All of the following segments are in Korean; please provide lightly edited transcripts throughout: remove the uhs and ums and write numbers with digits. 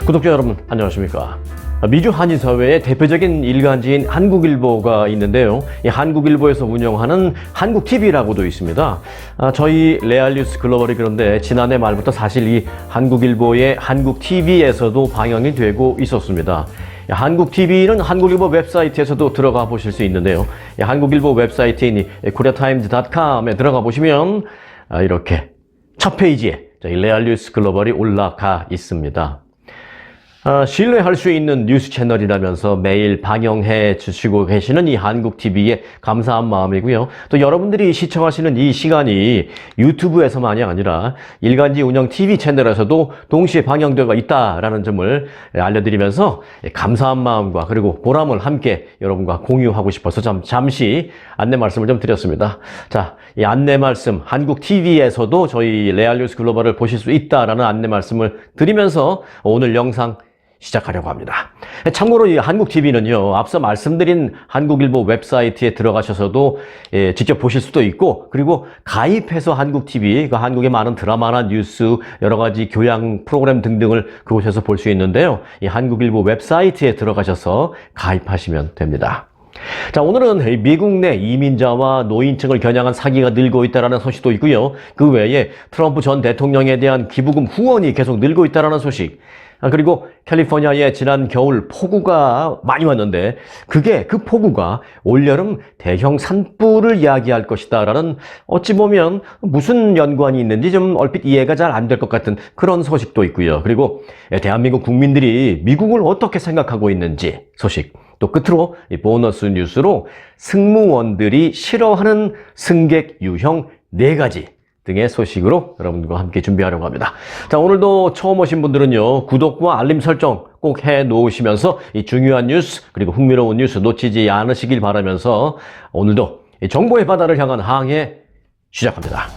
구독자 여러분 안녕하십니까. 미주 한인사회의 대표적인 일간지인 한국일보가 있는데요. 이 한국일보에서 운영하는 한국TV라고도 있습니다. 저희 레알뉴스 글로벌이 그런데 지난해 말부터 사실 이 한국일보의 한국TV에서도 방영이 되고 있었습니다. 한국TV는 한국일보 웹사이트에서도 들어가 보실 수 있는데요. 한국일보 웹사이트인 koreatimes.com에 들어가 보시면 이렇게 첫 페이지에 저희 레알뉴스 글로벌이 올라가 있습니다. 신뢰할 수 있는 뉴스 채널이라면서 매일 방영해 주시고 계시는 이 한국TV에 감사한 마음이고요. 또 여러분들이 시청하시는 이 시간이 유튜브에서만이 아니라 일간지 운영 TV 채널에서도 동시에 방영되어 있다라는 점을 알려드리면서 감사한 마음과 그리고 보람을 함께 여러분과 공유하고 싶어서 잠시 안내 말씀을 좀 드렸습니다. 자, 이 안내 말씀 한국TV에서도 저희 레알뉴스 글로벌을 보실 수 있다라는 안내 말씀을 드리면서 오늘 영상 시작하려고 합니다. 참고로 이 한국TV는요, 앞서 말씀드린 한국일보 웹사이트에 들어가셔서도 직접 보실 수도 있고, 그리고 가입해서 한국TV, 그 한국의 많은 드라마나 뉴스, 여러 가지 교양 프로그램 등등을 그곳에서 볼 수 있는데요. 이 한국일보 웹사이트에 들어가셔서 가입하시면 됩니다. 자, 오늘은 미국 내 이민자와 노인층을 겨냥한 사기가 늘고 있다는 소식도 있고요. 그 외에 트럼프 전 대통령에 대한 기부금 후원이 계속 늘고 있다는 소식, 그리고 캘리포니아에 지난 겨울 폭우가 많이 왔는데 그 폭우가 올여름 대형 산불을 이야기할 것이다라는 어찌 보면 무슨 연관이 있는지 좀 얼핏 이해가 잘 안 될 것 같은 그런 소식도 있고요. 그리고 대한민국 국민들이 미국을 어떻게 생각하고 있는지 소식, 또 끝으로 이 보너스 뉴스로 승무원들이 싫어하는 승객 유형 4가지 등의 소식으로 여러분과 함께 준비하려고 합니다. 자, 오늘도 처음 오신 분들은요, 구독과 알림 설정 꼭 해 놓으시면서 이 중요한 뉴스 그리고 흥미로운 뉴스 놓치지 않으시길 바라면서 오늘도 이 정보의 바다를 향한 항해 시작합니다.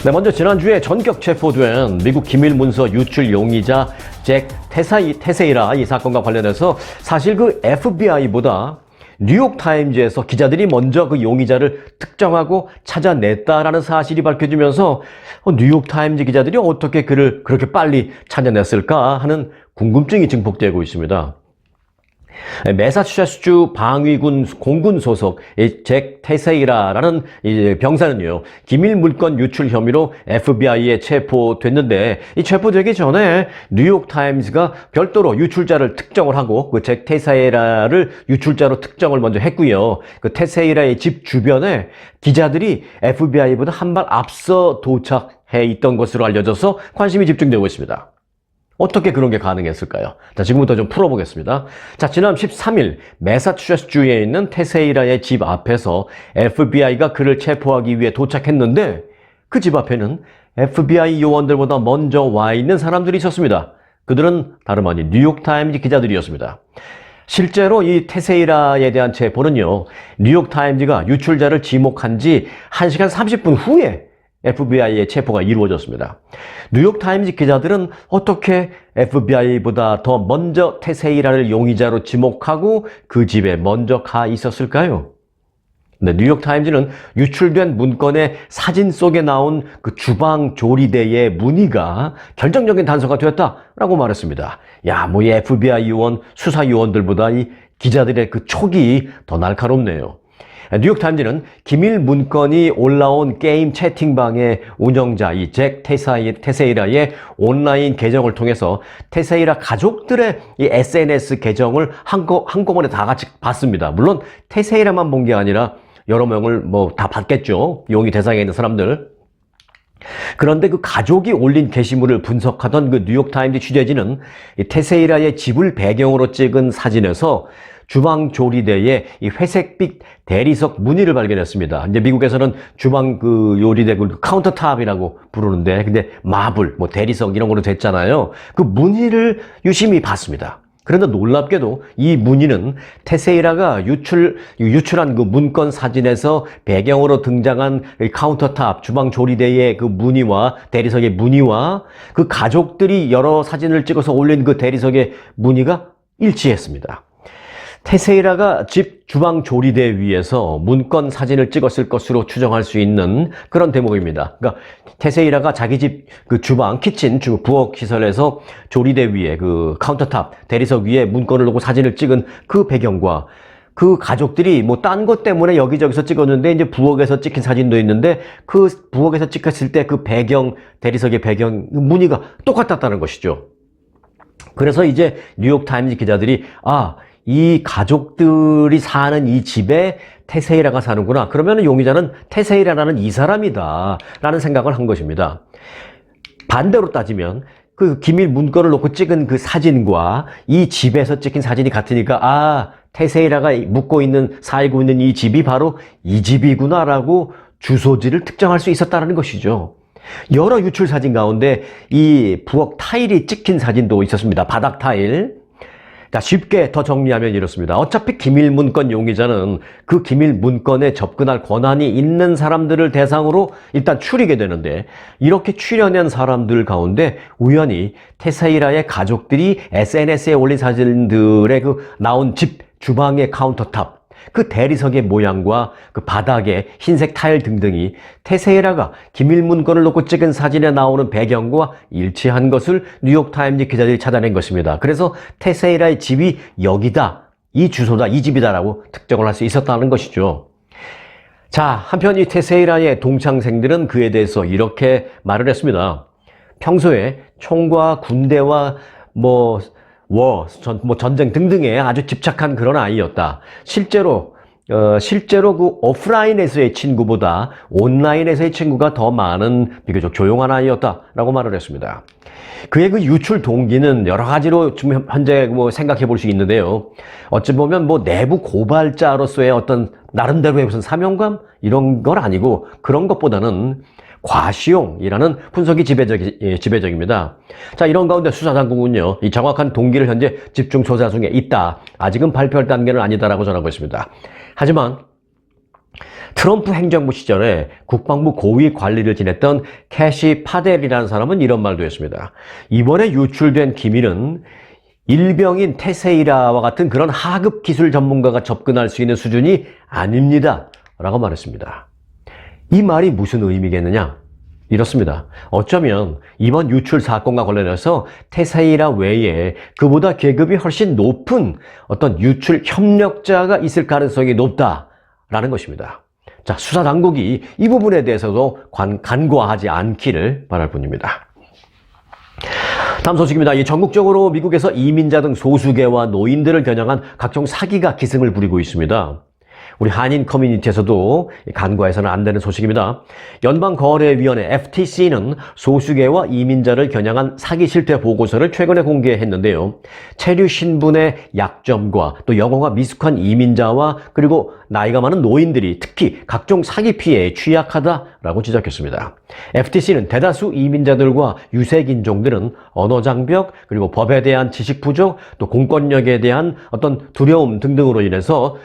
네, 먼저 지난주에 전격 체포된 미국 기밀 문서 유출 용의자 잭 테세이라 이 사건과 관련해서 사실 그 FBI보다 뉴욕타임즈에서 기자들이 먼저 그 용의자를 특정하고 찾아냈다라는 사실이 밝혀지면서 뉴욕타임즈 기자들이 어떻게 그를 그렇게 빨리 찾아냈을까 하는 궁금증이 증폭되고 있습니다. 매사추세츠주 방위군 공군 소속 잭 테세이라라는 병사는요, 기밀 물건 유출 혐의로 FBI에 체포됐는데, 이 체포되기 전에 뉴욕타임즈가 별도로 유출자를 특정을 하고 그 잭 테세이라를 유출자로 특정을 먼저 했고요. 그 테세이라의 집 주변에 기자들이 FBI보다 한 발 앞서 도착해 있던 것으로 알려져서 관심이 집중되고 있습니다. 어떻게 그런 게 가능했을까요? 자, 지금부터 좀 풀어보겠습니다. 자, 지난 13일 매사추세츠주에 있는 테세이라의 집 앞에서 FBI가 그를 체포하기 위해 도착했는데 그 집 앞에는 FBI 요원들보다 먼저 와 있는 사람들이 있었습니다. 그들은 다름 아닌 뉴욕타임즈 기자들이었습니다. 실제로 이 테세이라에 대한 체포는요, 뉴욕타임즈가 유출자를 지목한 지 1시간 30분 후에 FBI의 체포가 이루어졌습니다. 뉴욕타임즈 기자들은 어떻게 FBI보다 더 먼저 테세이라를 용의자로 지목하고 그 집에 먼저 가 있었을까요? 네, 뉴욕타임즈는 유출된 문건의 사진 속에 나온 그 주방 조리대의 문의가 결정적인 단서가 되었다라고 말했습니다. 야, 이 FBI 요원, 수사 요원들보다 이 기자들의 그 촉이 더 날카롭네요. 뉴욕타임즈는 기밀 문건이 올라온 게임 채팅방의 운영자 이 잭 테세이라의 온라인 계정을 통해서 테세이라 가족들의 이 SNS 계정을 한꺼번에 다 같이 봤습니다. 물론 테세이라만 본 게 아니라 여러 명을 다 봤겠죠. 용의 대상에 있는 사람들. 그런데 그 가족이 올린 게시물을 분석하던 그 뉴욕타임즈 취재진은 이 테세이라의 집을 배경으로 찍은 사진에서 주방 조리대에 이 회색빛 대리석 무늬를 발견했습니다. 이제 미국에서는 주방 그 요리대 그 카운터탑이라고 부르는데, 근데 마블, 대리석 이런 걸로 됐잖아요. 그 무늬를 유심히 봤습니다. 그런데 놀랍게도 이 무늬는 테세이라가 유출한 그 문건 사진에서 배경으로 등장한 카운터탑, 주방 조리대의 그 무늬와 대리석의 무늬와 그 가족들이 여러 사진을 찍어서 올린 그 대리석의 무늬가 일치했습니다. 테세이라가 집 주방 조리대 위에서 문건 사진을 찍었을 것으로 추정할 수 있는 그런 대목입니다. 그러니까 테세이라가 자기 집 그 주방, 키친, 부엌 시설에서 조리대 위에 그 카운터탑, 대리석 위에 문건을 놓고 사진을 찍은 그 배경과 그 가족들이 뭐 딴 것 때문에 여기저기서 찍었는데 이제 부엌에서 찍힌 사진도 있는데 그 부엌에서 찍혔을 때 그 배경, 대리석의 배경 무늬가 똑같았다는 것이죠. 그래서 이제 뉴욕타임즈 기자들이 이 가족들이 사는 이 집에 테세이라가 사는구나. 그러면 용의자는 테세이라라는 이 사람이다 라는 생각을 한 것입니다. 반대로 따지면 그 기밀 문건을 놓고 찍은 그 사진과 이 집에서 찍힌 사진이 같으니까 테세이라가 살고 있는 이 집이 바로 이 집이구나 라고 주소지를 특정할 수 있었다는 것이죠. 여러 유출 사진 가운데 이 부엌 타일이 찍힌 사진도 있었습니다. 바닥 타일. 쉽게 더 정리하면 이렇습니다. 어차피 기밀 문건 용의자는 그 기밀 문건에 접근할 권한이 있는 사람들을 대상으로 일단 추리게 되는데, 이렇게 추려낸 사람들 가운데 우연히 테세이라의 가족들이 SNS에 올린 사진들의 나온 집 주방의 카운터탑, 그 대리석의 모양과 그 바닥의 흰색 타일 등등이 테세이라가 기밀 문건을 놓고 찍은 사진에 나오는 배경과 일치한 것을 뉴욕타임즈 기자들이 찾아낸 것입니다. 그래서 테세이라의 집이 여기다, 이 주소다, 이 집이다라고 특정을 할 수 있었다는 것이죠. 자, 한편 이 테세이라의 동창생들은 그에 대해서 이렇게 말을 했습니다. 평소에 총과 군대와 전쟁 등등에 아주 집착한 그런 아이였다. 실제로 그 오프라인에서의 친구보다 온라인에서의 친구가 더 많은 비교적 조용한 아이였다라고 말을 했습니다. 그의 그 유출 동기는 여러 가지로 지금 현재 생각해 볼 수 있는데요. 어찌 보면 내부 고발자로서의 어떤 나름대로의 무슨 사명감 이런 건 아니고, 그런 것보다는 과시용이라는 분석이 지배적입니다. 자, 이런 가운데 수사당국은요, 이 정확한 동기를 현재 집중 조사 중에 있다. 아직은 발표할 단계는 아니다라고 전하고 있습니다. 하지만 트럼프 행정부 시절에 국방부 고위 관리를 지냈던 캐시 파델이라는 사람은 이런 말도 했습니다. 이번에 유출된 기밀은 일병인 테세이라와 같은 그런 하급 기술 전문가가 접근할 수 있는 수준이 아닙니다 라고 말했습니다. 이 말이 무슨 의미겠느냐? 이렇습니다. 어쩌면 이번 유출 사건과 관련해서 테세이라 외에 그보다 계급이 훨씬 높은 어떤 유출 협력자가 있을 가능성이 높다라는 것입니다. 자, 수사당국이 이 부분에 대해서도 간과하지 않기를 바랄 뿐입니다. 다음 소식입니다. 전국적으로 미국에서 이민자 등 소수계와 노인들을 겨냥한 각종 사기가 기승을 부리고 있습니다. 우리 한인 커뮤니티에서도 간과해서는 안 되는 소식입니다. 연방거래위원회 FTC는 소수계와 이민자를 겨냥한 사기 실태 보고서를 최근에 공개했는데요. 체류 신분의 약점과 또 영어가 미숙한 이민자와 그리고 나이가 많은 노인들이 특히 각종 사기 피해에 취약하다라고 지적했습니다. FTC는 대다수 이민자들과 유색인종들은 언어 장벽, 그리고 법에 대한 지식 부족, 또 공권력에 대한 어떤 두려움 등등으로 인해서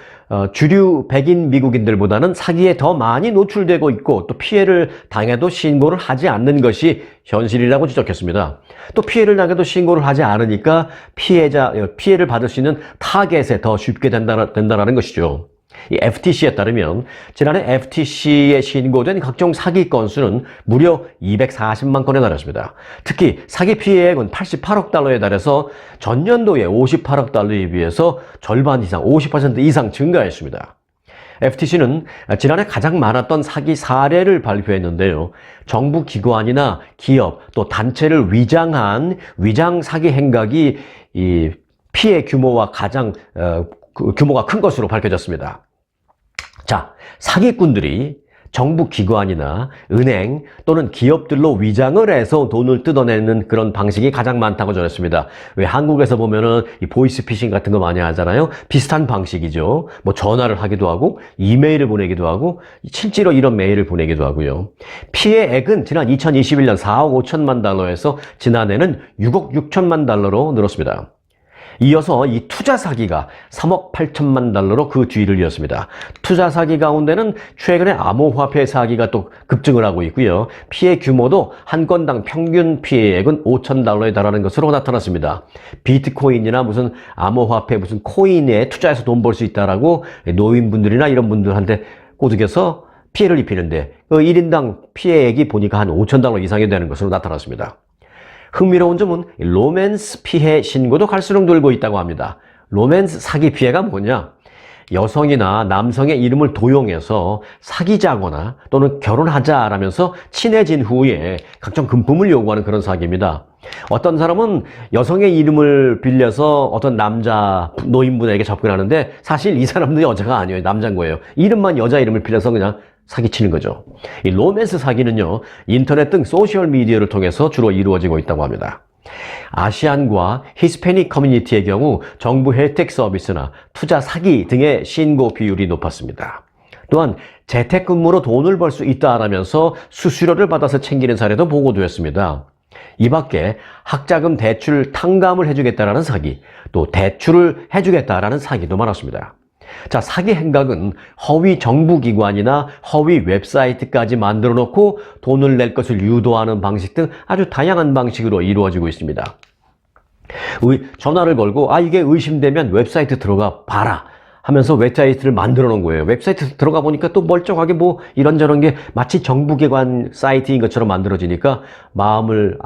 주류 백인 미국인들보다는 사기에 더 많이 노출되고 있고, 또 피해를 당해도 신고를 하지 않는 것이 현실이라고 지적했습니다. 또 피해를 당해도 신고를 하지 않으니까 피해를 받을 수 있는 타겟에 더 쉽게 된다라는 것이죠. 이 FTC에 따르면 지난해 FTC에 신고된 각종 사기 건수는 무려 240만 건에 달했습니다. 특히 사기 피해액은 88억 달러에 달해서 전년도에 58억 달러에 비해서 절반 이상, 50% 이상 증가했습니다. FTC는 지난해 가장 많았던 사기 사례를 발표했는데요. 정부 기관이나 기업 또 단체를 위장한 위장 사기 행각이 이 피해 규모와 규모가 큰 것으로 밝혀졌습니다. 자, 사기꾼들이 정부 기관이나 은행 또는 기업들로 위장을 해서 돈을 뜯어내는 그런 방식이 가장 많다고 전했습니다. 왜 한국에서 보면은 이 보이스피싱 같은 거 많이 하잖아요. 비슷한 방식이죠. 전화를 하기도 하고 이메일을 보내기도 하고 실제로 이런 메일을 보내기도 하고요. 피해액은 지난 2021년 4억 5천만 달러에서 지난해는 6억 6천만 달러로 늘었습니다. 이어서 이 투자 사기가 3억 8천만 달러로 그 뒤를 이었습니다. 투자 사기 가운데는 최근에 암호화폐 사기가 또 급증을 하고 있고요. 피해 규모도 한 건당 평균 피해액은 5천 달러에 달하는 것으로 나타났습니다. 비트코인이나 무슨 암호화폐 무슨 코인에 투자해서 돈 벌 수 있다라고 노인분들이나 이런 분들한테 꼬드겨서 피해를 입히는데 그 1인당 피해액이 보니까 한 5천 달러 이상이 되는 것으로 나타났습니다. 흥미로운 점은 로맨스 피해 신고도 갈수록 늘고 있다고 합니다. 로맨스 사기 피해가 뭐냐? 여성이나 남성의 이름을 도용해서 사귀자거나 또는 결혼하자라면서 친해진 후에 각종 금품을 요구하는 그런 사기입니다. 어떤 사람은 여성의 이름을 빌려서 어떤 남자 노인분에게 접근하는데 사실 이 사람도 여자가 아니에요. 남자인 거예요. 이름만 여자 이름을 빌려서 그냥 사기치는 거죠. 이 로맨스 사기는요, 인터넷 등 소셜미디어를 통해서 주로 이루어지고 있다고 합니다. 아시안과 히스패닉 커뮤니티의 경우 정부 혜택 서비스나 투자 사기 등의 신고 비율이 높았습니다. 또한 재택근무로 돈을 벌 수 있다라면서 수수료를 받아서 챙기는 사례도 보고되었습니다. 이 밖에 학자금 대출 탕감을 해주겠다라는 사기, 또 대출을 해주겠다라는 사기도 많았습니다. 자, 사기 행각은 허위 정부기관이나 허위 웹사이트까지 만들어 놓고 돈을 낼 것을 유도하는 방식 등 아주 다양한 방식으로 이루어지고 있습니다. 전화를 걸고 이게 의심되면 웹사이트 들어가 봐라 하면서 웹사이트를 만들어 놓은 거예요. 웹사이트 들어가 보니까 또 멀쩡하게 뭐 이런저런 게 마치 정부기관 사이트인 것처럼 만들어지니까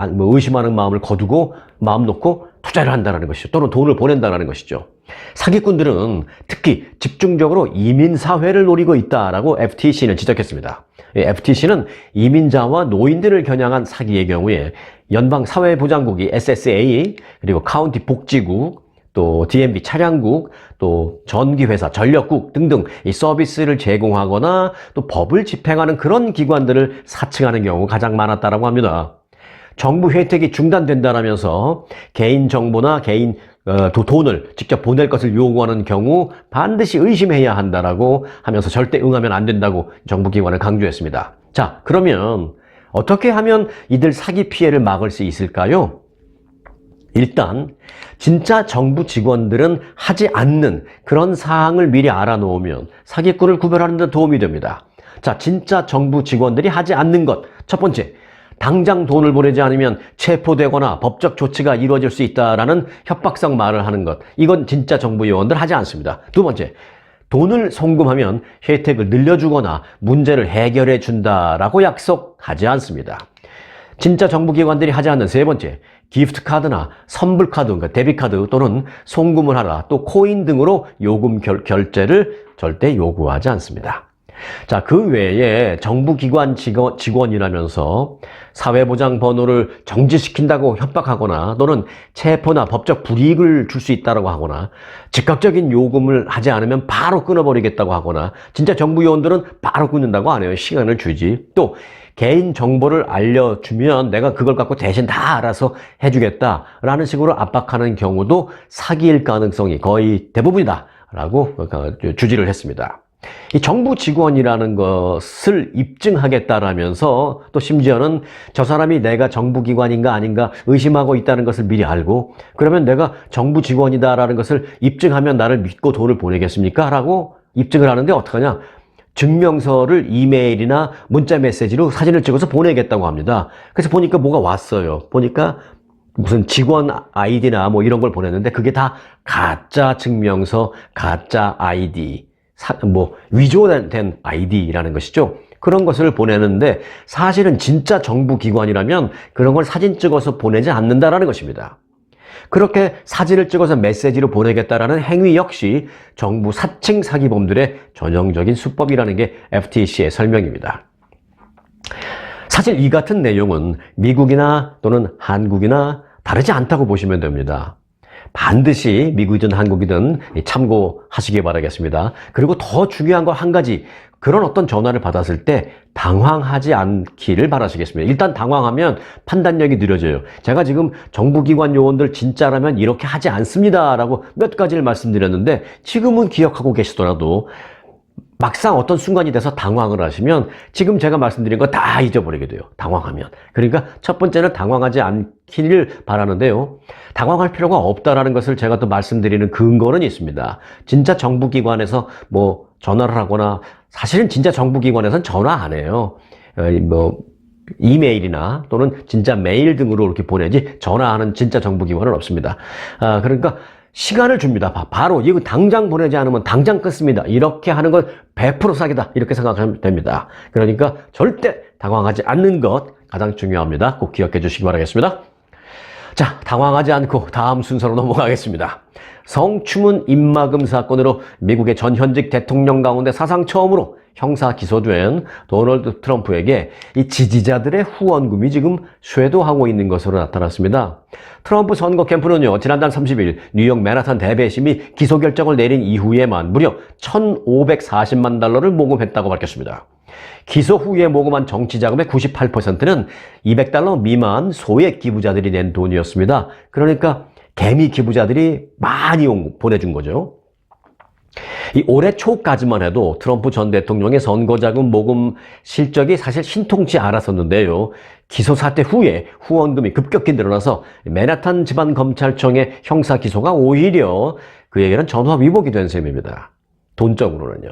의심하는 마음을 거두고 마음 놓고 투자를 한다는 것이죠. 또는 돈을 보낸다는 것이죠. 사기꾼들은 특히 집중적으로 이민사회를 노리고 있다라고 FTC는 지적했습니다. FTC는 이민자와 노인들을 겨냥한 사기의 경우에 연방사회보장국이 SSA, 그리고 카운티 복지국, 또 DMV 차량국, 또 전기회사, 전력국 등등 이 서비스를 제공하거나 또 법을 집행하는 그런 기관들을 사칭하는 경우가 가장 많았다고 합니다. 정부 혜택이 중단된다라면서 개인정보나 돈을 직접 보낼 것을 요구하는 경우 반드시 의심해야 한다라고 하면서 절대 응하면 안 된다고 정부기관은 강조했습니다. 자, 그러면 어떻게 하면 이들 사기 피해를 막을 수 있을까요? 일단 진짜 정부 직원들은 하지 않는 그런 사항을 미리 알아놓으면 사기꾼을 구별하는 데 도움이 됩니다. 자, 진짜 정부 직원들이 하지 않는 것. 첫 번째, 당장 돈을 보내지 않으면 체포되거나 법적 조치가 이루어질 수 있다라는 협박성 말을 하는 것. 이건 진짜 정부 요원들 하지 않습니다. 두 번째, 돈을 송금하면 혜택을 늘려주거나 문제를 해결해 준다라고 약속하지 않습니다. 진짜 정부기관들이 하지 않는 세 번째, 기프트 카드나 선불 카드, 그러니까 데뷔 카드 또는 송금을 하라, 또 코인 등으로 요금 결제를 절대 요구하지 않습니다. 자, 그 외에 정부기관 직원이라면서 사회보장 번호를 정지시킨다고 협박하거나 또는 체포나 법적 불이익을 줄 수 있다고 하거나 즉각적인 요금을 하지 않으면 바로 끊어버리겠다고 하거나 진짜 정부 요원들은 바로 끊는다고 안 해요. 시간을 주지. 또 개인 정보를 알려주면 내가 그걸 갖고 대신 다 알아서 해주겠다라는 식으로 압박하는 경우도 사기일 가능성이 거의 대부분이다 라고 주지를 했습니다. 이 정부 직원이라는 것을 입증하겠다라면서 또 심지어는 저 사람이 내가 정부기관인가 아닌가 의심하고 있다는 것을 미리 알고 그러면 내가 정부 직원이다라는 것을 입증하면 나를 믿고 돈을 보내겠습니까? 라고 입증을 하는데 어떡하냐? 증명서를 이메일이나 문자 메시지로 사진을 찍어서 보내겠다고 합니다. 그래서 보니까 뭐가 왔어요. 보니까 무슨 직원 아이디나 뭐 이런 걸 보냈는데 그게 다 가짜 증명서, 가짜 아이디. 위조된 아이디라는 것이죠. 그런 것을 보내는데 사실은 진짜 정부기관이라면 그런 걸 사진 찍어서 보내지 않는다라는 것입니다. 그렇게 사진을 찍어서 메시지로 보내겠다라는 행위 역시 정부 사칭 사기범들의 전형적인 수법이라는 게 FTC의 설명입니다. 사실 이 같은 내용은 미국이나 또는 한국이나 다르지 않다고 보시면 됩니다. 반드시 미국이든 한국이든 참고하시기 바라겠습니다. 그리고 더 중요한 거 한 가지, 그런 어떤 전화를 받았을 때 당황하지 않기를 바라시겠습니다. 일단 당황하면 판단력이 느려져요. 제가 지금 정부기관 요원들 진짜라면 이렇게 하지 않습니다 라고 몇 가지를 말씀드렸는데 지금은 기억하고 계시더라도 막상 어떤 순간이 돼서 당황을 하시면 지금 제가 말씀드린 거 다 잊어버리게 돼요. 당황하면. 그러니까 첫 번째는 당황하지 않기를 바라는데요. 당황할 필요가 없다라는 것을 제가 또 말씀드리는 근거는 있습니다. 진짜 정부기관에서 뭐 전화를 하거나, 사실은 진짜 정부기관에서는 전화 안 해요. 뭐 이메일이나 또는 진짜 메일 등으로 이렇게 보내지 전화하는 진짜 정부기관은 없습니다. 그러니까 시간을 줍니다. 바로 이거 당장 보내지 않으면 당장 끊습니다. 이렇게 하는 건 100% 사기다. 이렇게 생각하면 됩니다. 그러니까 절대 당황하지 않는 것 가장 중요합니다. 꼭 기억해 주시기 바라겠습니다. 자, 당황하지 않고 다음 순서로 넘어가겠습니다. 성추문 입막음 사건으로 미국의 전현직 대통령 가운데 사상 처음으로 형사 기소된 도널드 트럼프에게 이 지지자들의 후원금이 지금 쇄도하고 있는 것으로 나타났습니다. 트럼프 선거 캠프는요, 지난달 30일 뉴욕 맨하탄 대배심이 기소 결정을 내린 이후에만 무려 1,540만 달러를 모금했다고 밝혔습니다. 기소 후에 모금한 정치 자금의 98%는 200달러 미만 소액 기부자들이 낸 돈이었습니다. 그러니까 개미 기부자들이 많이 보내준 거죠. 이 올해 초까지만 해도 트럼프 전 대통령의 선거자금 모금 실적이 사실 신통치 않았었는데요. 기소 사태 후에 후원금이 급격히 늘어나서 맨하탄 지방검찰청의 형사 기소가 오히려 그에게는 전화 위복이 된 셈입니다. 돈적으로는요.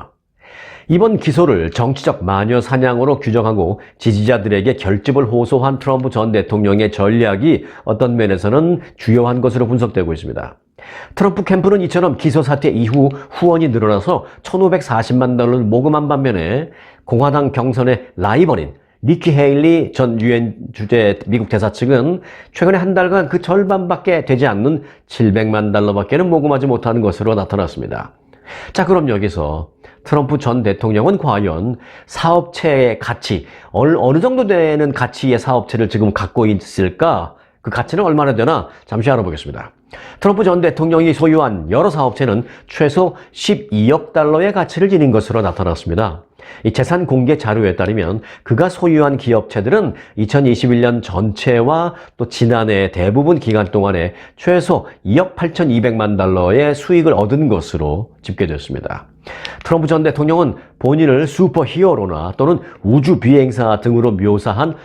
이번 기소를 정치적 마녀 사냥으로 규정하고 지지자들에게 결집을 호소한 트럼프 전 대통령의 전략이 어떤 면에서는 주요한 것으로 분석되고 있습니다. 트럼프 캠프는 이처럼 기소 사태 이후 후원이 늘어나서 1,540만 달러를 모금한 반면에 공화당 경선의 라이벌인 니키 헤일리 전 유엔 주재 미국 대사 측은 최근에 한 달간 그 절반밖에 되지 않는 700만 달러밖에는 모금하지 못하는 것으로 나타났습니다. 자, 그럼 여기서 트럼프 전 대통령은 과연 사업체의 가치, 어느 정도 되는 가치의 사업체를 지금 갖고 있을까? 그 가치는 얼마나 되나? 잠시 알아보겠습니다. 트럼프 전 대통령이 소유한 여러 사업체는 최소 12억 달러의 가치를 지닌 것으로 나타났습니다. 이 재산 공개 자료에 따르면 그가 소유한 기업체들은 2021년 전체와 또 지난해 대부분 기간 동안에 최소 2억 8,200만 달러의 수익을 얻은 것으로 집계됐습니다. 트럼프 전 대통령은 본인을 슈퍼히어로나 또는 우주 비행사 등으로 묘사한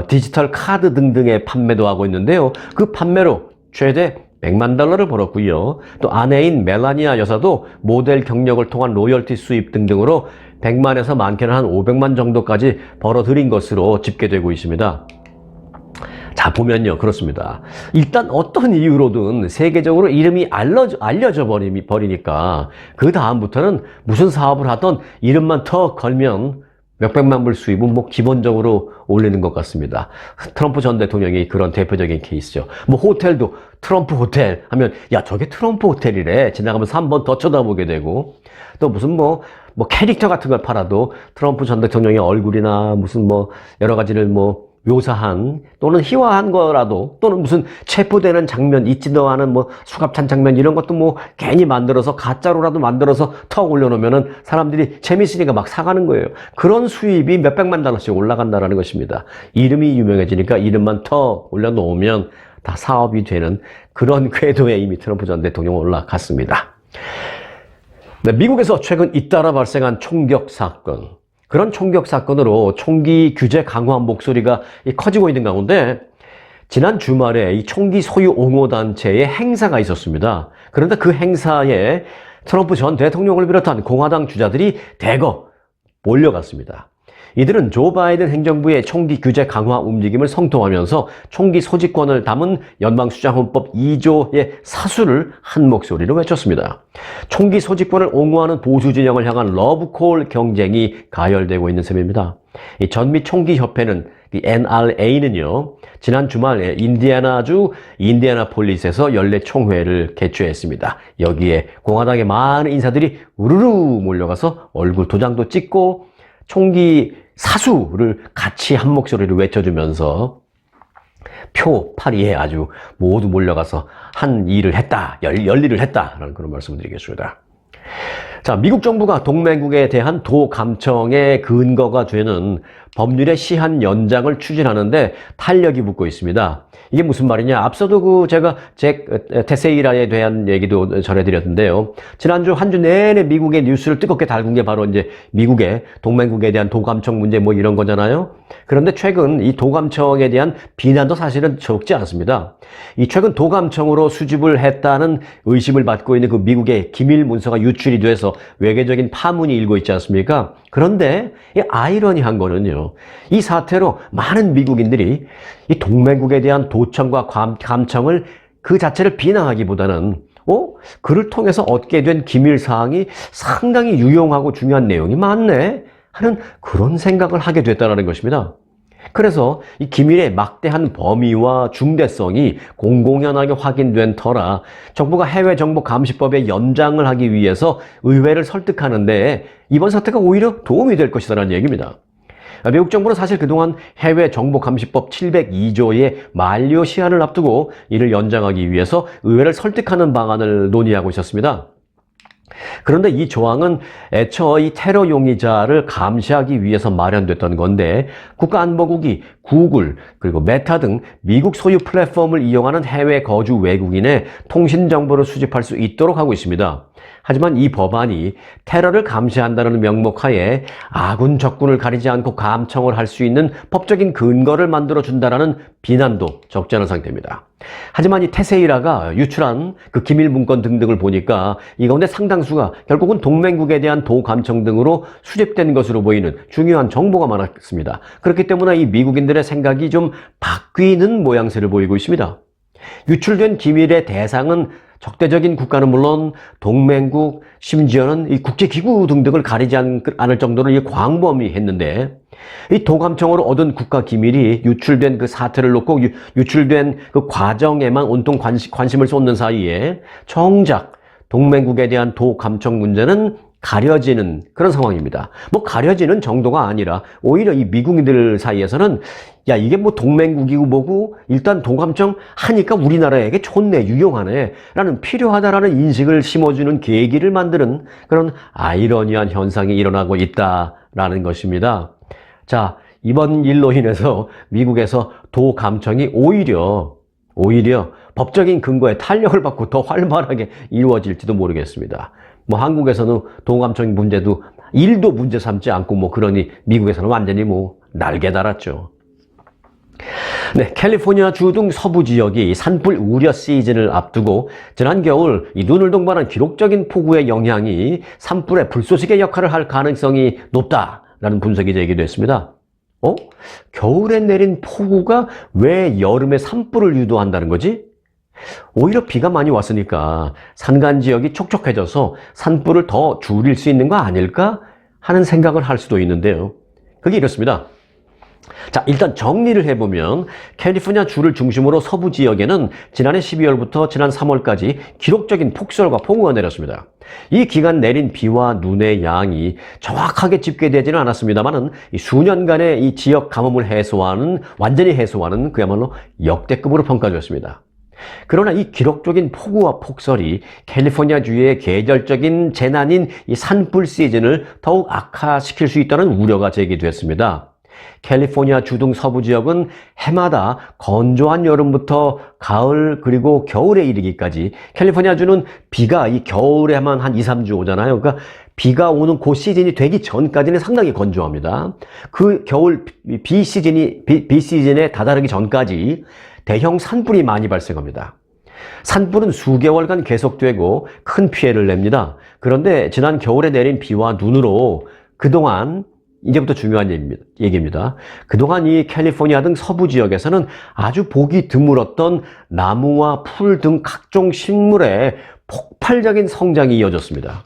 디지털 카드 등등의 판매도 하고 있는데요. 그 판매로 최대 100만 달러를 벌었고요. 또 아내인 멜라니아 여사도 모델 경력을 통한 로열티 수입 등등으로 100만에서 많게는 한 500만 정도까지 벌어들인 것으로 집계되고 있습니다. 자, 보면요, 그렇습니다. 일단 어떤 이유로든 세계적으로 이름이 알려져 버리니까 그 다음부터는 무슨 사업을 하던 이름만 더 걸면 몇백만 불 수입은 뭐 기본적으로 올리는 것 같습니다. 트럼프 전 대통령이 그런 대표적인 케이스죠. 뭐 호텔도 트럼프 호텔 하면 야, 저게 트럼프 호텔이래. 지나가면서 한 번 더 쳐다보게 되고, 또 무슨 뭐 캐릭터 같은 걸 팔아도 트럼프 전 대통령의 얼굴이나 무슨 뭐 여러 가지를 뭐 묘사한 또는 희화한 거라도, 또는 무슨 체포되는 장면, 있지도 않은 뭐 수갑찬 장면, 이런 것도 뭐 괜히 만들어서 가짜로라도 만들어서 턱 올려놓으면은 사람들이 재밌으니까 막 사가는 거예요. 그런 수입이 몇백만 달러씩 올라간다라는 것입니다. 이름이 유명해지니까 이름만 턱 올려놓으면 다 사업이 되는 그런 궤도에 이미 트럼프 전 대통령은 올라갔습니다. 네, 미국에서 최근 잇따라 발생한 총격 사건, 그런 총격 사건으로 총기 규제 강화 목소리가 커지고 있는 가운데 지난 주말에 이 총기 소유 옹호단체의 행사가 있었습니다. 그런데 그 행사에 트럼프 전 대통령을 비롯한 공화당 주자들이 대거 몰려갔습니다. 이들은 조 바이든 행정부의 총기 규제 강화 움직임을 성토하면서 총기 소지권을 담은 연방수장헌법 2조의 사수를 한 목소리로 외쳤습니다. 총기 소지권을 옹호하는 보수 진영을 향한 러브콜 경쟁이 가열되고 있는 셈입니다. 이 전미 총기협회는 NRA는요, 지난 주말 인디애나주 인디애나폴리스에서 연례 총회를 개최했습니다. 여기에 공화당의 많은 인사들이 우르르 몰려가서 얼굴 도장도 찍고 총기 사수를 같이 한 목소리로 외쳐주면서 표파리에 아주 모두 몰려가서 한 일을 했다, 열일을 했다라는 그런 말씀을 드리겠습니다. 자, 미국 정부가 동맹국에 대한 도감청의 근거가 되는 법률의 시한 연장을 추진하는데 탄력이 붙고 있습니다. 이게 무슨 말이냐? 앞서도 제가 테세이라에 대한 얘기도 전해드렸는데요. 지난주 한 주 내내 미국의 뉴스를 뜨겁게 달군 게 바로 이제 미국의 동맹국에 대한 도감청 문제 뭐 이런 거잖아요. 그런데 최근 이 도감청에 대한 비난도 사실은 적지 않습니다. 이 최근 도감청으로 수집을 했다는 의심을 받고 있는 그 미국의 기밀 문서가 유출이 돼서 외교적인 파문이 일고 있지 않습니까? 그런데 이 아이러니한 거는요. 이 사태로 많은 미국인들이 이 동맹국에 대한 도청과 감청을 그 자체를 비난하기보다는 그를 통해서 얻게 된 기밀 사항이 상당히 유용하고 중요한 내용이 많네 하는 그런 생각을 하게 됐다는 것입니다. 그래서 이 기밀의 막대한 범위와 중대성이 공공연하게 확인된 터라 정부가 해외정보감시법의 연장을 하기 위해서 의회를 설득하는데 이번 사태가 오히려 도움이 될 것이라는 얘기입니다. 미국 정부는 사실 그동안 해외정보감시법 702조의 만료 시한을 앞두고 이를 연장하기 위해서 의회를 설득하는 방안을 논의하고 있었습니다. 그런데 이 조항은 애초 이 테러 용의자를 감시하기 위해서 마련됐던 건데 국가안보국이 구글 그리고 메타 등 미국 소유 플랫폼을 이용하는 해외 거주 외국인의 통신 정보를 수집할 수 있도록 하고 있습니다. 하지만 이 법안이 테러를 감시한다는 명목하에 아군 적군을 가리지 않고 감청을 할 수 있는 법적인 근거를 만들어준다는 비난도 적지 않은 상태입니다. 하지만 이 테세이라가 유출한 그 기밀 문건 등등을 보니까 이 가운데 상당수가 결국은 동맹국에 대한 도감청 등으로 수집된 것으로 보이는 중요한 정보가 많았습니다. 그렇기 때문에 이 미국인들의 생각이 좀 바뀌는 모양새를 보이고 있습니다. 유출된 기밀의 대상은 적대적인 국가는 물론 동맹국, 심지어는 이 국제기구 등등을 가리지 않을 정도로 이 광범위했는데 이 도감청으로 얻은 국가 기밀이 유출된 그 사태를 놓고 유출된 그 과정에만 온통 관심을 쏟는 사이에 정작 동맹국에 대한 도감청 문제는 가려지는 그런 상황입니다. 뭐 가려지는 정도가 아니라 오히려 이 미국인들 사이에서는 야 이게 뭐 동맹국이고 뭐고 일단 도감청 하니까 우리나라에게 좋네 유용하네 라는 필요하다라는 인식을 심어주는 계기를 만드는 그런 아이러니한 현상이 일어나고 있다라는 것입니다. 자, 이번 일로 인해서 미국에서 도감청이 오히려 법적인 근거에 탄력을 받고 더 활발하게 이루어질지도 모르겠습니다. 뭐 한국에서는 도감청 문제도 일도 문제 삼지 않고 뭐 그러니 미국에서는 완전히 뭐 날개 달았죠. 네, 캘리포니아 주 등 서부 지역이 산불 우려 시즌을 앞두고 지난 겨울 이 눈을 동반한 기록적인 폭우의 영향이 산불의 불쏘시개 역할을 할 가능성이 높다라는 분석이 제기됐습니다. 겨울에 내린 폭우가 왜 여름에 산불을 유도한다는 거지? 오히려 비가 많이 왔으니까 산간 지역이 촉촉해져서 산불을 더 줄일 수 있는 거 아닐까 하는 생각을 할 수도 있는데요. 그게 이렇습니다. 자, 일단 정리를 해보면 캘리포니아 주를 중심으로 서부 지역에는 지난해 12월부터 지난 3월까지 기록적인 폭설과 폭우가 내렸습니다. 이 기간 내린 비와 눈의 양이 정확하게 집계되지는 않았습니다만은 수년간의 이 지역 가뭄을 완전히 해소하는 그야말로 역대급으로 평가되었습니다. 그러나 이 기록적인 폭우와 폭설이 캘리포니아 주의 계절적인 재난인 이 산불 시즌을 더욱 악화시킬 수 있다는 우려가 제기됐습니다. 캘리포니아 주 등 서부 지역은 해마다 건조한 여름부터 가을 그리고 겨울에 이르기까지 캘리포니아 주는 비가 이 겨울에만 한 2, 3주 오잖아요. 그러니까 비가 오는 그 시즌이 되기 전까지는 상당히 건조합니다. 그 겨울 비 시즌에 다다르기 전까지 대형 산불이 많이 발생합니다. 산불은 수개월간 계속되고 큰 피해를 냅니다. 그런데 지난 겨울에 내린 비와 눈으로 그동안 이제부터 중요한 얘기입니다. 그동안 이 캘리포니아 등 서부 지역에서는 아주 보기 드물었던 나무와 풀 등 각종 식물의 폭발적인 성장이 이어졌습니다.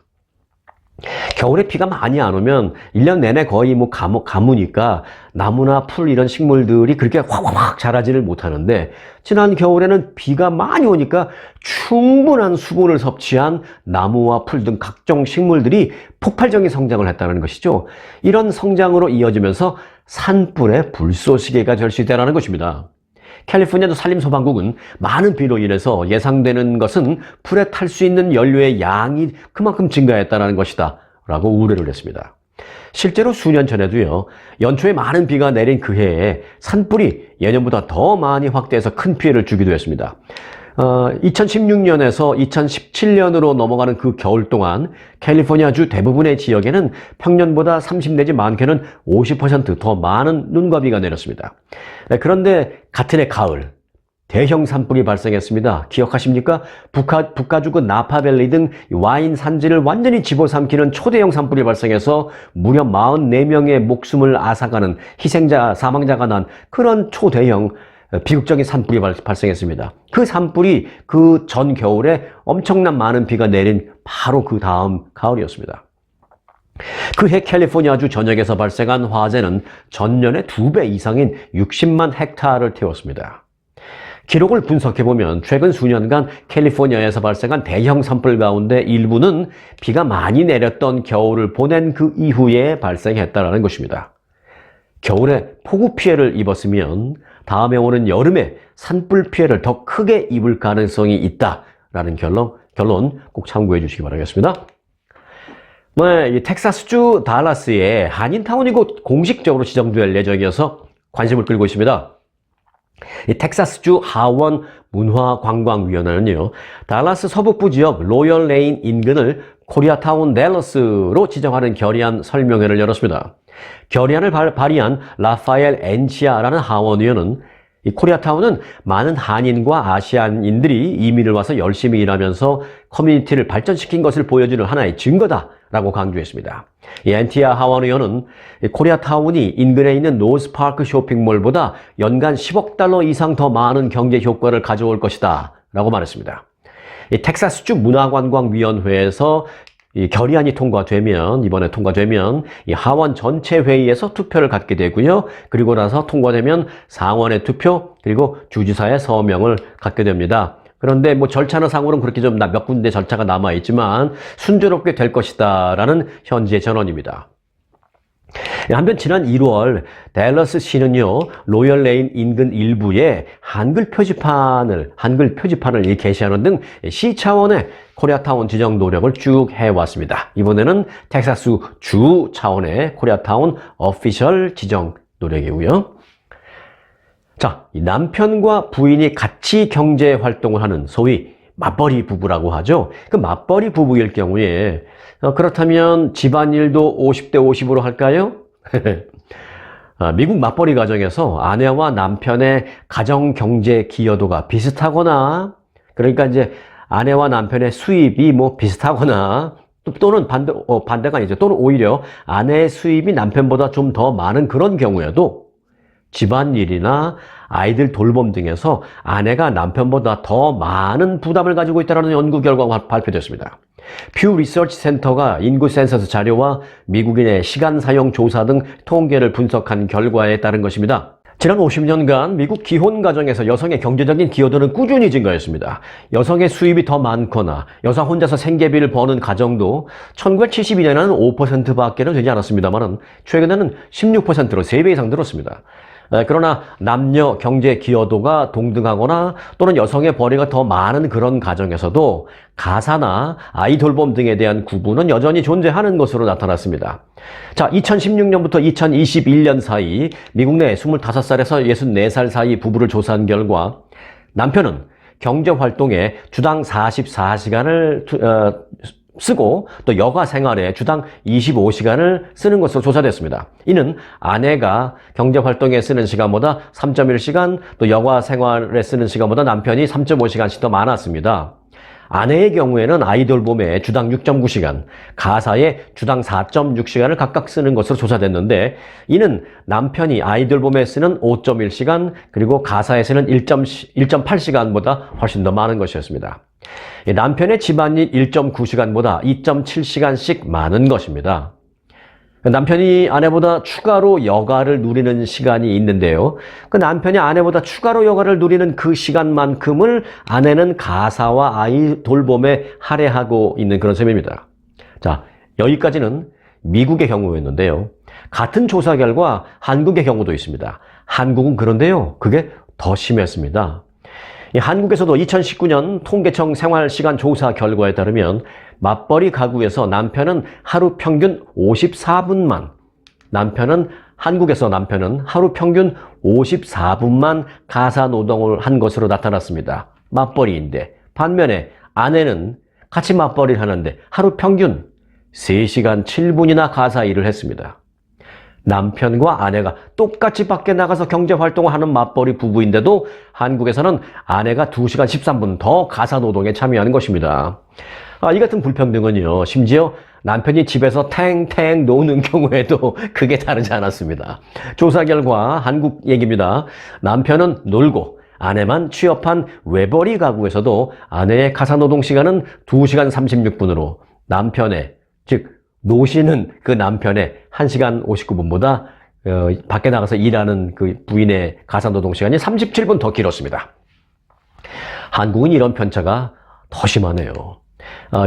겨울에 비가 많이 안 오면 1년 내내 거의 뭐 가무니까 나무나 풀 이런 식물들이 그렇게 확 자라지를 못하는데 지난 겨울에는 비가 많이 오니까 충분한 수분을 섭취한 나무와 풀 등 각종 식물들이 폭발적인 성장을 했다는 것이죠. 이런 성장으로 이어지면서 산불의 불쏘시개가 될 수 있다는 것입니다. 캘리포니아주 산림소방국은 많은 비로 인해서 예상되는 것은 불에 탈 수 있는 연료의 양이 그만큼 증가했다는 것이다 라고 우려를 했습니다. 실제로 수년 전에도요, 연초에 많은 비가 내린 그 해에 산불이 예년보다 더 많이 확대해서 큰 피해를 주기도 했습니다. 2016년에서 2017년으로 넘어가는 그 겨울 동안 캘리포니아주 대부분의 지역에는 평년보다 30 내지 많게는 50% 더 많은 눈과 비가 내렸습니다. 그런데 같은 해 가을 대형 산불이 발생했습니다. 기억하십니까? 북가주구 나파밸리 등 와인 산지를 완전히 집어삼키는 초대형 산불이 발생해서 무려 44명의 목숨을 앗아가는 사망자가 난 그런 초대형 비극적인 산불이 발생했습니다. 그 산불이 그 전 겨울에 엄청난 많은 비가 내린 바로 그 다음 가을이었습니다. 그해 캘리포니아주 전역에서 발생한 화재는 전년의 2배 이상인 60만 헥타르를 태웠습니다. 기록을 분석해보면 최근 수년간 캘리포니아에서 발생한 대형 산불 가운데 일부는 비가 많이 내렸던 겨울을 보낸 그 이후에 발생했다는 것입니다. 겨울에 폭우 피해를 입었으면 다음에 오는 여름에 산불 피해를 더 크게 입을 가능성이 있다라는 결론 꼭 참고해 주시기 바라겠습니다. 이 텍사스주 달라스에 한인타운이 곧 공식적으로 지정될 예정이어서 관심을 끌고 있습니다. 이 텍사스주 하원 문화관광위원회는요, 달라스 서북부 지역 로열 레인 인근을 코리아타운 댈러스로 지정하는 결의안 설명회를 열었습니다. 결의안을 발의한 라파엘 엔치아라는 하원의원은 이 코리아타운은 많은 한인과 아시안인들이 이민을 와서 열심히 일하면서 커뮤니티를 발전시킨 것을 보여주는 하나의 증거다라고 강조했습니다. 이 엔티아 하원의원은 코리아타운이 인근에 있는 노스파크 쇼핑몰보다 연간 10억 달러 이상 더 많은 경제 효과를 가져올 것이다 라고 말했습니다. 이 텍사스주 문화관광위원회에서 이 결의안이 이번에 통과되면 이 하원 전체 회의에서 투표를 갖게 되고요. 그리고 나서 통과되면 상원의 투표, 그리고 주지사의 서명을 갖게 됩니다. 그런데 뭐 절차나 상으로는 그렇게 좀 몇 군데 절차가 남아 있지만 순조롭게 될 것이다라는 현지의 전언입니다. 한편 지난 1월 댈러스 시는요, 로열 레인 인근 일부에 한글 표지판을 게시하는 등 시 차원의 코리아타운 지정 노력을 쭉 해왔습니다. 이번에는 텍사스 주 차원의 코리아타운 오피셜 지정 노력이고요. 자, 남편과 부인이 같이 경제 활동을 하는 소위 맞벌이 부부라고 하죠. 그 맞벌이 부부일 경우에 그렇다면 집안일도 50대 50으로 할까요? 미국 맞벌이 가정에서 아내와 남편의 가정 경제 기여도가 비슷하거나, 그러니까 이제 아내와 남편의 수입이 뭐 비슷하거나, 또는 반대가 아니죠. 또는 오히려 아내의 수입이 남편보다 좀 더 많은 그런 경우에도 집안일이나 아이들 돌봄 등에서 아내가 남편보다 더 많은 부담을 가지고 있다는 연구 결과가 발표됐습니다. 퓨 리서치 센터가 인구 센서스 자료와 미국인의 시간 사용 조사 등 통계를 분석한 결과에 따른 것입니다. 지난 50년간 미국 기혼 가정에서 여성의 경제적인 기여도는 꾸준히 증가했습니다. 여성의 수입이 더 많거나 여성 혼자서 생계비를 버는 가정도 1972년에는 5%밖에 되지 않았습니다만 최근에는 16%로 3배 이상 늘었습니다. 그러나 남녀 경제 기여도가 동등하거나 또는 여성의 벌이가 더 많은 그런 가정에서도 가사나 아이 돌봄 등에 대한 구분은 여전히 존재하는 것으로 나타났습니다. 자, 2016년부터 2021년 사이 미국 내 25살에서 64살 사이 부부를 조사한 결과 남편은 경제 활동에 주당 44시간을 쓰고 또 여가 생활에 주당 25시간을 쓰는 것으로 조사됐습니다. 이는 아내가 경제 활동에 쓰는 시간보다 3.1시간, 또 여가 생활에 쓰는 시간보다 남편이 3.5시간씩 더 많았습니다. 아내의 경우에는 아이 돌봄에 주당 6.9시간, 가사에 주당 4.6시간을 각각 쓰는 것으로 조사됐는데, 이는 남편이 아이 돌봄에 쓰는 5.1시간, 그리고 가사에 쓰는 1.8시간보다 훨씬 더 많은 것이었습니다. 남편의 집안일 1.9시간보다 2.7시간씩 많은 것입니다. 남편이 아내보다 추가로 여가를 누리는 시간이 있는데요. 그 남편이 아내보다 추가로 여가를 누리는 그 시간만큼을 아내는 가사와 아이 돌봄에 할애하고 있는 그런 셈입니다. 자, 여기까지는 미국의 경우였는데요. 같은 조사 결과 한국의 경우도 있습니다. 한국은 그런데요, 그게 더 심했습니다. 한국에서도 2019년 통계청 생활시간 조사 결과에 따르면 맞벌이 가구에서 남편은 하루 평균 54분만, 한국에서 남편은 하루 평균 54분만 가사노동을 한 것으로 나타났습니다. 맞벌이인데. 반면에 아내는 같이 맞벌이를 하는데 하루 평균 3시간 7분이나 가사 일을 했습니다. 남편과 아내가 똑같이 밖에 나가서 경제활동을 하는 맞벌이 부부인데도 한국에서는 아내가 2시간 13분 더 가사노동에 참여하는 것입니다. 이 같은 불평등은요, 심지어 남편이 집에서 탱탱 노는 경우에도 크게 다르지 않았습니다. 조사 결과 한국 얘기입니다. 남편은 놀고 아내만 취업한 외벌이 가구에서도 아내의 가사노동 시간은 2시간 36분으로 남편의, 즉 노시는 그 남편의 1시간 59분보다 밖에 나가서 일하는 그 부인의 가사노동 시간이 37분 더 길었습니다. 한국은 이런 편차가 더 심하네요.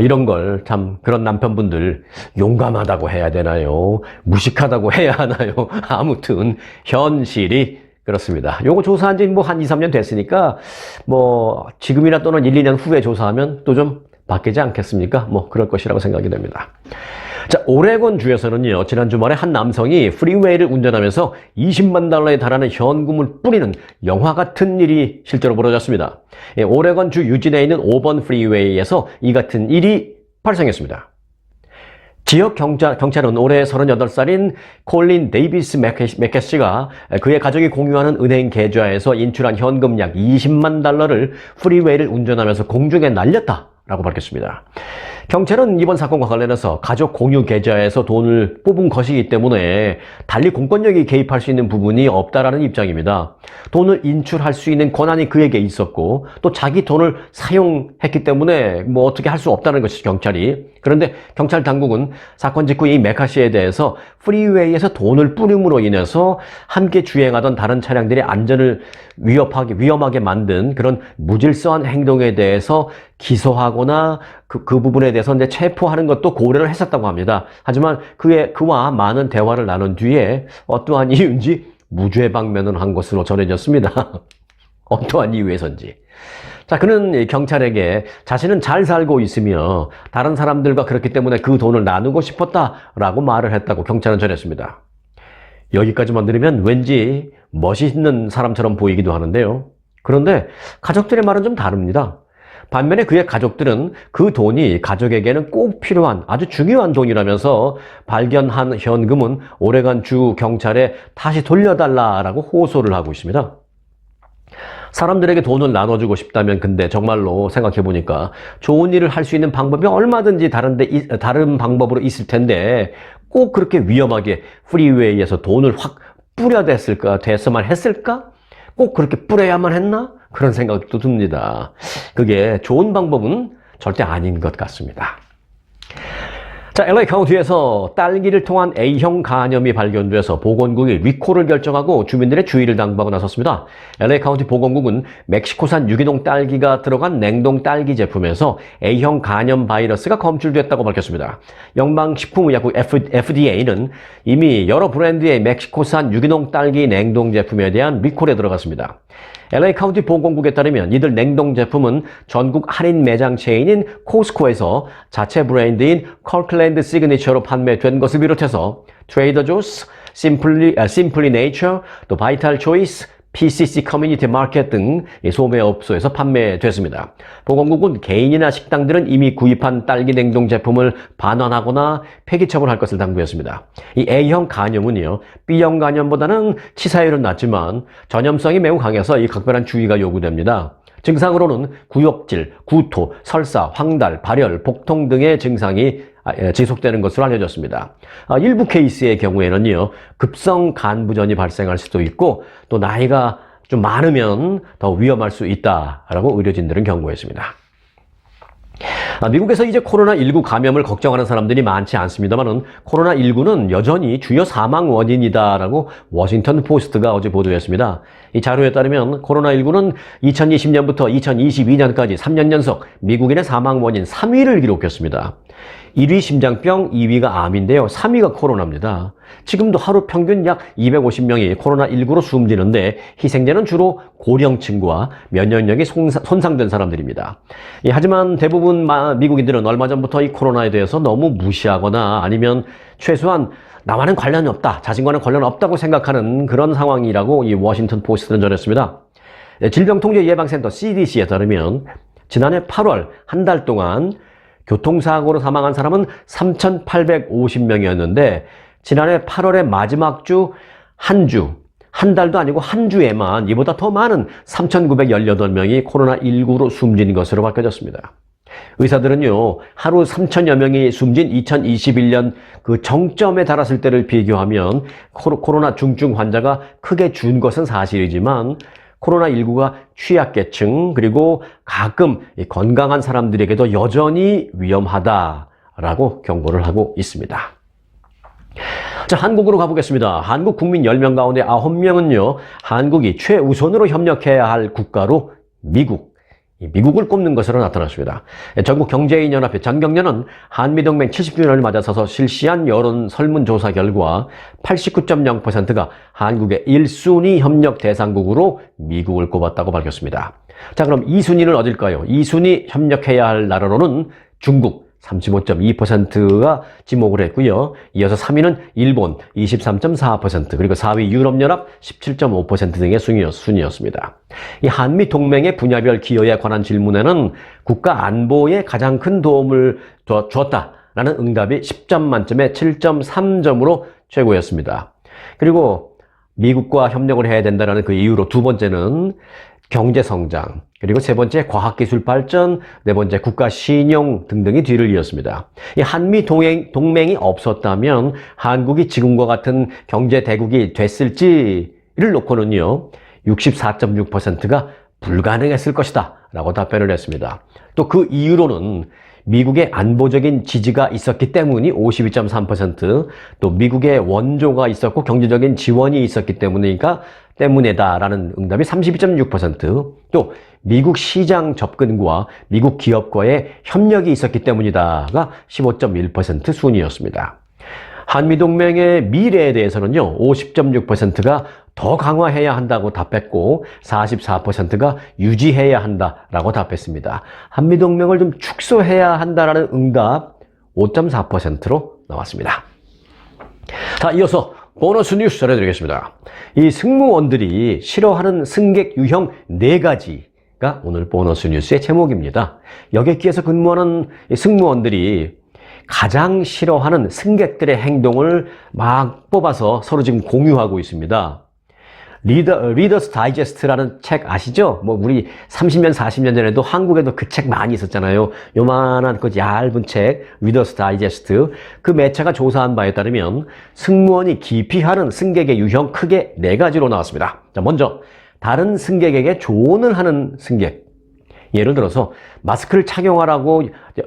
이런 걸 참 그런 남편분들 용감하다고 해야 되나요? 무식하다고 해야 하나요? 아무튼 현실이 그렇습니다. 요거 조사한 지 뭐 한 2, 3년 됐으니까 뭐 지금이나 또는 1, 2년 후에 조사하면 또 좀 바뀌지 않겠습니까? 뭐 그럴 것이라고 생각이 됩니다. 자, 오레곤 주에서는요, 지난 주말에 한 남성이 프리웨이를 운전하면서 20만 달러에 달하는 현금을 뿌리는 영화 같은 일이 실제로 벌어졌습니다. 오레곤 주 유진에 있는 5번 프리웨이에서 이 같은 일이 발생했습니다. 지역 경찰은 올해 38살인 콜린 데이비스 맥캐시가 그의 가족이 공유하는 은행 계좌에서 인출한 현금 약 20만 달러를 프리웨이를 운전하면서 공중에 날렸다라고 밝혔습니다. 경찰은 이번 사건과 관련해서 가족 공유 계좌에서 돈을 뽑은 것이기 때문에 달리 공권력이 개입할 수 있는 부분이 없다라는 입장입니다. 돈을 인출할 수 있는 권한이 그에게 있었고 또 자기 돈을 사용했기 때문에 뭐 어떻게 할 수 없다는 것이죠, 경찰이. 그런데 경찰 당국은 사건 직후 이 메카시에 대해서 프리웨이에서 돈을 뿌림으로 인해서 함께 주행하던 다른 차량들의 안전을 위험하게 만든 그런 무질서한 행동에 대해서 기소하거나 그 부분에 대해서 이제 체포하는 것도 고려를 했었다고 합니다. 하지만 그와 많은 대화를 나눈 뒤에 어떠한 이유인지 무죄 방면을 한 것으로 전해졌습니다. 어떠한 이유에서인지. 자, 그는 경찰에게 자신은 잘 살고 있으며 다른 사람들과 그렇기 때문에 그 돈을 나누고 싶었다라고 말을 했다고 경찰은 전했습니다. 여기까지만 들으면 왠지 멋있는 사람처럼 보이기도 하는데요. 그런데 가족들의 말은 좀 다릅니다. 반면에 그의 가족들은 그 돈이 가족에게는 꼭 필요한 아주 중요한 돈이라면서 발견한 현금은 오레곤 주 경찰에 다시 돌려달라라고 호소를 하고 있습니다. 사람들에게 돈을 나눠주고 싶다면 근데 정말로 생각해보니까 좋은 일을 할 수 있는 방법이 얼마든지 다른 방법으로 있을 텐데 꼭 그렇게 위험하게 프리웨이에서 돈을 확 됐어만 했을까? 꼭 그렇게 뿌려야만 했나? 그런 생각도 듭니다. 그게 좋은 방법은 절대 아닌 것 같습니다. 자, LA 카운티에서 딸기를 통한 A형 간염이 발견돼서 보건국이 리콜을 결정하고 주민들의 주의를 당부하고 나섰습니다. LA 카운티 보건국은 멕시코산 유기농 딸기가 들어간 냉동 딸기 제품에서 A형 간염 바이러스가 검출됐다고 밝혔습니다. 연방식품의약국 FDA는 이미 여러 브랜드의 멕시코산 유기농 딸기 냉동 제품에 대한 리콜에 들어갔습니다. LA 카운티 보건국에 따르면 이들 냉동 제품은 전국 할인 매장 체인인 코스코에서 자체 브랜드인 커클랜드 시그니처로 판매된 것을 비롯해서 트레이더 조스, 심플리 네이처, 또 바이탈 초이스, PCC 커뮤니티 마켓 등 소매업소에서 판매됐습니다. 보건국은 개인이나 식당들은 이미 구입한 딸기 냉동 제품을 반환하거나 폐기 처분할 것을 당부했습니다. 이 A형 간염은요, B형 간염보다는 치사율은 낮지만 전염성이 매우 강해서 이 각별한 주의가 요구됩니다. 증상으로는 구역질, 구토, 설사, 황달, 발열, 복통 등의 증상이 지속되는 것으로 알려졌습니다. 일부 케이스의 경우에는요, 급성 간부전이 발생할 수도 있고 또 나이가 좀 많으면 더 위험할 수 있다라고 의료진들은 경고했습니다. 미국에서 이제 코로나19 감염을 걱정하는 사람들이 많지 않습니다만은 코로나19는 여전히 주요 사망 원인이다라고 워싱턴 포스트가 어제 보도했습니다. 이 자료에 따르면 코로나19는 2020년부터 2022년까지 3년 연속 미국인의 사망 원인 3위를 기록했습니다. 1위 심장병, 2위가 암인데요. 3위가 코로나입니다. 지금도 하루 평균 약 250명이 코로나19로 숨지는데 희생자는 주로 고령층과 면역력이 손상된 사람들입니다. 하지만 대부분 미국인들은 얼마 전부터 이 코로나에 대해서 너무 무시하거나 아니면 최소한 나와는 관련이 없다, 자신과는 관련 없다고 생각하는 그런 상황이라고 이 워싱턴 포스트는 전했습니다. 질병통제예방센터 CDC에 따르면 지난해 8월 한 달 동안 교통사고로 사망한 사람은 3,850명이었는데 지난해 8월의 마지막 한 달도 아니고 한 주에만 이보다 더 많은 3,918명이 코로나19로 숨진 것으로 밝혀졌습니다. 의사들은요, 하루 3,000여 명이 숨진 2021년 그 정점에 달았을 때를 비교하면 코로나 중증 환자가 크게 준 것은 사실이지만 코로나19가 취약계층 그리고 가끔 건강한 사람들에게도 여전히 위험하다라고 경고를 하고 있습니다. 자, 한국으로 가보겠습니다. 한국 국민 10명 가운데 9명은요, 한국이 최우선으로 협력해야 할 국가로 미국을 꼽는 것으로 나타났습니다. 전국경제인연합회 장경련은 한미동맹 70주년을 맞아서 실시한 여론 설문조사 결과 89.0%가 한국의 1순위 협력 대상국으로 미국을 꼽았다고 밝혔습니다. 자, 그럼 2순위는 어딜까요? 2순위 협력해야 할 나라로는 중국 35.2%가 지목을 했고요. 이어서 3위는 일본 23.4%, 그리고 4위 유럽연합 17.5% 등의 순위였습니다. 이 한미 동맹의 분야별 기여에 관한 질문에는 국가 안보에 가장 큰 도움을 주었다라는 응답이 10점 만점에 7.3점으로 최고였습니다. 그리고 미국과 협력을 해야 된다는 그 이유로 두 번째는 경제 성장, 그리고 세 번째 과학기술 발전, 네 번째 국가 신용 등등이 뒤를 이었습니다. 이 한미 동맹이 없었다면 한국이 지금과 같은 경제 대국이 됐을지를 놓고는요, 64.6%가 불가능했을 것이다 라고 답변을 했습니다. 또 그 이유로는 미국의 안보적인 지지가 있었기 때문이 52.3%, 또 미국의 원조가 있었고 경제적인 지원이 있었기 때문이다라는 응답이 32.6%, 또 미국 시장 접근과 미국 기업과의 협력이 있었기 때문이다가 15.1% 순이었습니다. 한미동맹의 미래에 대해서는요, 50.6%가 더 강화해야 한다고 답했고 44%가 유지해야 한다라고 답했습니다. 한미동맹을 좀 축소해야 한다라는 응답 5.4%로 나왔습니다. 자, 이어서 보너스 뉴스 전해드리겠습니다. 이 승무원들이 싫어하는 승객 유형 4가지가 오늘 보너스 뉴스의 제목입니다. 여객기에서 근무하는 승무원들이 가장 싫어하는 승객들의 행동을 막 뽑아서 서로 지금 공유하고 있습니다. 리더스 다이제스트라는 책 아시죠? 뭐 우리 30년, 40년 전에도 한국에도 그 책 많이 있었잖아요. 요만한 그 얇은 책, 리더스 다이제스트. 그 매체가 조사한 바에 따르면 승무원이 기피하는 승객의 유형 크게 4가지로 나왔습니다. 자, 먼저 다른 승객에게 조언을 하는 승객. 예를 들어서 마스크를 착용하라고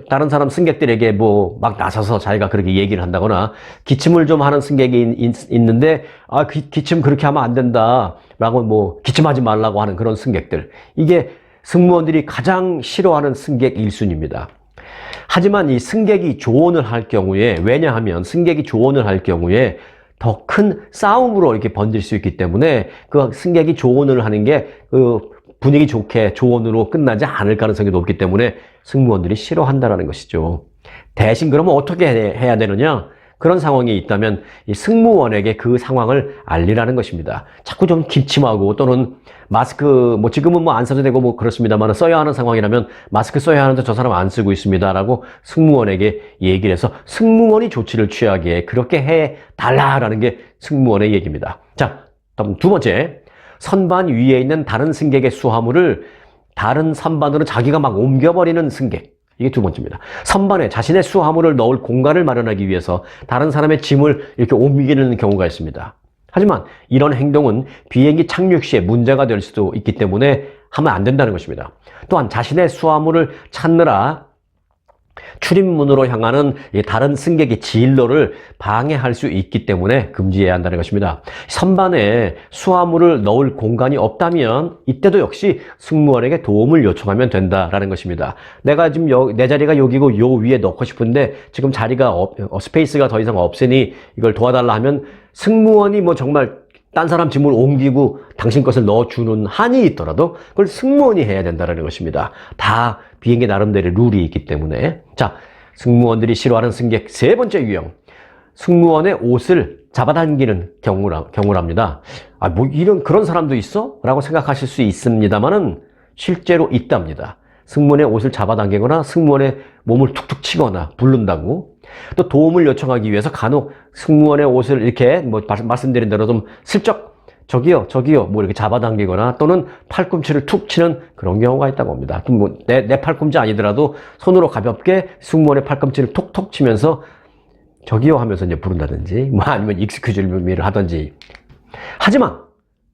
다른 사람 승객들에게 뭐 막 나서서 자기가 그렇게 얘기를 한다거나, 기침을 좀 하는 승객이 있는데 기침 그렇게 하면 안 된다 라고 뭐 기침하지 말라고 하는 그런 승객들, 이게 승무원들이 가장 싫어하는 승객 1순위입니다. 하지만 이 승객이 조언을 할 경우에, 왜냐하면 승객이 조언을 할 경우에 더 큰 싸움으로 이렇게 번질 수 있기 때문에 그 승객이 조언을 하는 게 분위기 좋게 조언으로 끝나지 않을 가능성이 높기 때문에 승무원들이 싫어한다는 것이죠. 대신 그러면 어떻게 해야 되느냐? 그런 상황이 있다면 이 승무원에게 그 상황을 알리라는 것입니다. 자꾸 좀 기침하고 또는 마스크 뭐 지금은 뭐 안 써도 되고 뭐 그렇습니다만 써야 하는 상황이라면 마스크 써야 하는데 저 사람 안 쓰고 있습니다라고 승무원에게 얘기를 해서 승무원이 조치를 취하게 그렇게 해 달라라는 게 승무원의 얘기입니다. 자, 다음 두 번째. 선반 위에 있는 다른 승객의 수화물을 다른 선반으로 자기가 막 옮겨버리는 승객. 이게 두 번째입니다. 선반에 자신의 수화물을 넣을 공간을 마련하기 위해서 다른 사람의 짐을 이렇게 옮기는 경우가 있습니다. 하지만 이런 행동은 비행기 착륙 시에 문제가 될 수도 있기 때문에 하면 안 된다는 것입니다. 또한 자신의 수화물을 찾느라 출입문으로 향하는 다른 승객의 진로를 방해할 수 있기 때문에 금지해야 한다는 것입니다. 선반에 수화물을 넣을 공간이 없다면 이때도 역시 승무원에게 도움을 요청하면 된다라는 것입니다. 내가 지금 내 자리가 여기고 요 위에 넣고 싶은데 지금 자리가 스페이스가 더 이상 없으니 이걸 도와달라 하면 승무원이 뭐 정말 딴 사람 짐을 옮기고 당신 것을 넣어주는 한이 있더라도 그걸 승무원이 해야 된다는 것입니다. 다 비행기 나름대로 룰이 있기 때문에. 자, 승무원들이 싫어하는 승객 세 번째 유형. 승무원의 옷을 잡아당기는 경우랍니다. 아, 뭐 그런 사람도 있어? 라고 생각하실 수 있습니다만은 실제로 있답니다. 승무원의 옷을 잡아당기거나 승무원의 몸을 툭툭 치거나 부른다고. 또 도움을 요청하기 위해서 간혹 승무원의 옷을 이렇게 뭐 말씀드린 대로 좀 슬쩍 저기요 뭐 이렇게 잡아당기거나 또는 팔꿈치를 툭 치는 그런 경우가 있다고 합니다. 뭐 내 팔꿈치 아니더라도 손으로 가볍게 승무원의 팔꿈치를 톡톡 치면서 저기요 하면서 이제 부른다든지 뭐 아니면 익스큐즈 미를 하든지. 하지만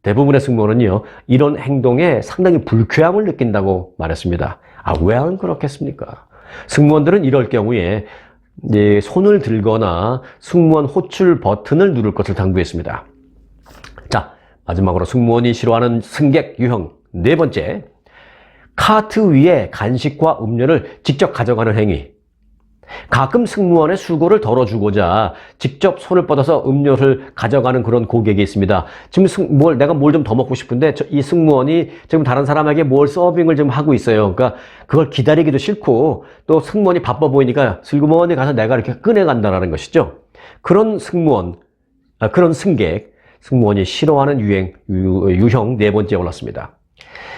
대부분의 승무원은요, 이런 행동에 상당히 불쾌함을 느낀다고 말했습니다. 아, 왜 안 그렇겠습니까? 승무원들은 이럴 경우에 이제 손을 들거나 승무원 호출 버튼을 누를 것을 당부했습니다. 자, 마지막으로 승무원이 싫어하는 승객 유형 네 번째. 카트 위에 간식과 음료를 직접 가져가는 행위. 가끔 승무원의 수고를 덜어주고자 직접 손을 뻗어서 음료를 가져가는 그런 고객이 있습니다. 지금 내가 뭘 좀 더 먹고 싶은데 이 승무원이 지금 다른 사람에게 뭘 서빙을 좀 하고 있어요. 그러니까 그걸 기다리기도 싫고 또 승무원이 바빠 보이니까 슬그머니 가서 내가 이렇게 꺼내간다는 것이죠. 그런 그런 승무원이 싫어하는 유형 네 번째에 올랐습니다.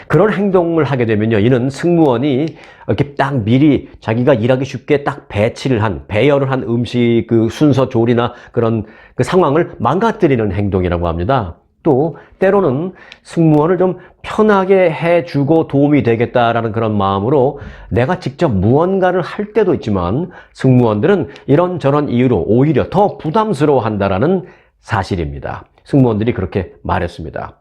그런 행동을 하게 되면요, 이는 승무원이 이렇게 딱 미리 자기가 일하기 쉽게 딱 배열을 한 음식 그 순서 조리나 그런 그 상황을 망가뜨리는 행동이라고 합니다. 또 때로는 승무원을 좀 편하게 해주고 도움이 되겠다라는 그런 마음으로 내가 직접 무언가를 할 때도 있지만 승무원들은 이런저런 이유로 오히려 더 부담스러워한다라는 사실입니다. 승무원들이 그렇게 말했습니다.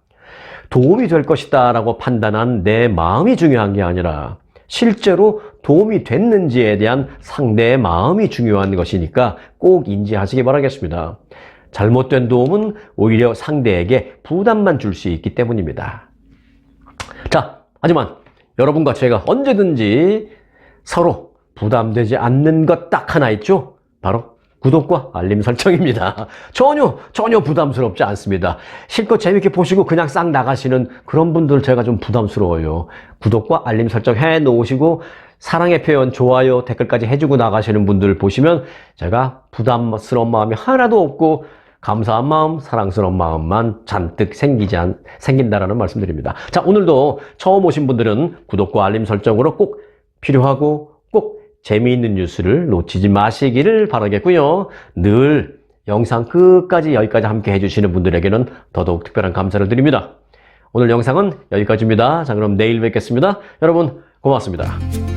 도움이 될 것이다 라고 판단한 내 마음이 중요한 게 아니라 실제로 도움이 됐는지에 대한 상대의 마음이 중요한 것이니까 꼭 인지하시기 바라겠습니다. 잘못된 도움은 오히려 상대에게 부담만 줄 수 있기 때문입니다. 자, 하지만 여러분과 제가 언제든지 서로 부담되지 않는 것 딱 하나 있죠? 바로 구독과 알림 설정입니다. 전혀 부담스럽지 않습니다. 실컷 재밌게 보시고 그냥 싹 나가시는 그런 분들 제가 좀 부담스러워요. 구독과 알림 설정 해 놓으시고 사랑의 표현, 좋아요, 댓글까지 해주고 나가시는 분들 보시면 제가 부담스러운 마음이 하나도 없고 감사한 마음, 사랑스러운 마음만 잔뜩 생긴다라는 말씀드립니다. 자, 오늘도 처음 오신 분들은 구독과 알림 설정으로 꼭 필요하고 꼭 재미있는 뉴스를 놓치지 마시기를 바라겠고요. 늘 영상 끝까지 여기까지 함께 해주시는 분들에게는 더더욱 특별한 감사를 드립니다. 오늘 영상은 여기까지입니다. 자, 그럼 내일 뵙겠습니다. 여러분 고맙습니다.